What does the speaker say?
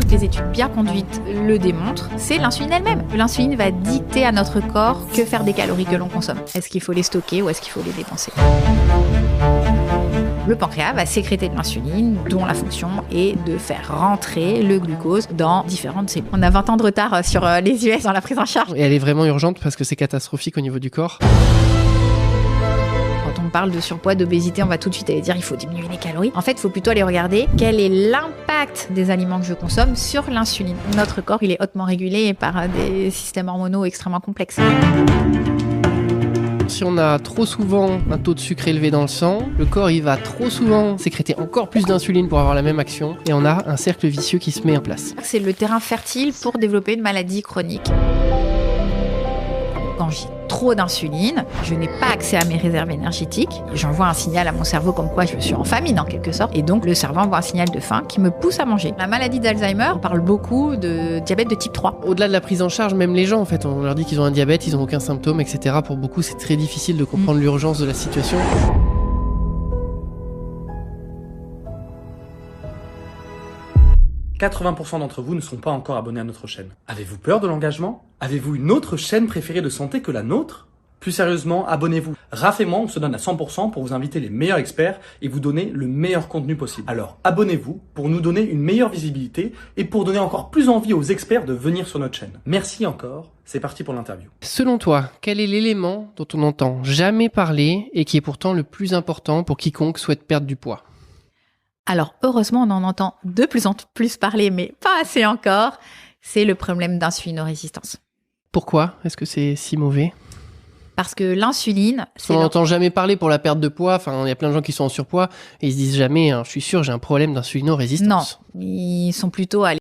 toutes les études bien conduites le démontrent, c'est l'insuline elle-même. L'insuline va dicter à notre corps que faire des calories que l'on consomme. Est-ce qu'il faut les stocker ou est-ce qu'il faut les dépenser ? Le pancréas va sécréter de l'insuline, dont la fonction est de faire rentrer le glucose dans différentes cellules. On a 20 ans de retard sur les US dans la prise en charge. Et elle est vraiment urgente parce que c'est catastrophique au niveau du corps. Quand on parle de surpoids, d'obésité, on va tout de suite aller dire il faut diminuer les calories. En fait, il faut plutôt aller regarder quel est l'impact des aliments que je consomme sur l'insuline. Notre corps, il est hautement régulé par des systèmes hormonaux extrêmement complexes. Si on a trop souvent un taux de sucre élevé dans le sang, le corps il va trop souvent sécréter encore plus d'insuline pour avoir la même action et on a un cercle vicieux qui se met en place. C'est le terrain fertile pour développer une maladie chronique. Quand j'ai trop d'insuline, je n'ai pas accès à mes réserves énergétiques. J'envoie un signal à mon cerveau comme quoi je suis en famine en quelque sorte. Et donc le cerveau envoie un signal de faim qui me pousse à manger. La maladie d'Alzheimer, on parle beaucoup de diabète de type 3. Au-delà de la prise en charge, même les gens en fait, on leur dit qu'ils ont un diabète, ils n'ont aucun symptôme, etc. Pour beaucoup, c'est très difficile de comprendre l'urgence de la situation. « 80% d'entre vous ne sont pas encore abonnés à notre chaîne. Avez-vous peur de l'engagement ? Avez-vous une autre chaîne préférée de santé que la nôtre ? Plus sérieusement, abonnez-vous. Raph et moi, on se donne à 100% pour vous inviter les meilleurs experts et vous donner le meilleur contenu possible. Alors, abonnez-vous pour nous donner une meilleure visibilité et pour donner encore plus envie aux experts de venir sur notre chaîne. Merci encore. C'est parti pour l'interview. Selon toi, quel est l'élément dont on n'entend jamais parler et qui est pourtant le plus important pour quiconque souhaite perdre du poids ? Alors, heureusement, on en entend de plus en plus parler, mais pas assez encore. C'est le problème d'insulinorésistance. Pourquoi est-ce que c'est si mauvais ? Parce que l'insuline... On n'entend jamais parler pour la perte de poids. Enfin, il y a plein de gens qui sont en surpoids et ils se disent jamais, je suis sûr, j'ai un problème d'insulinorésistance. Non, ils sont plutôt à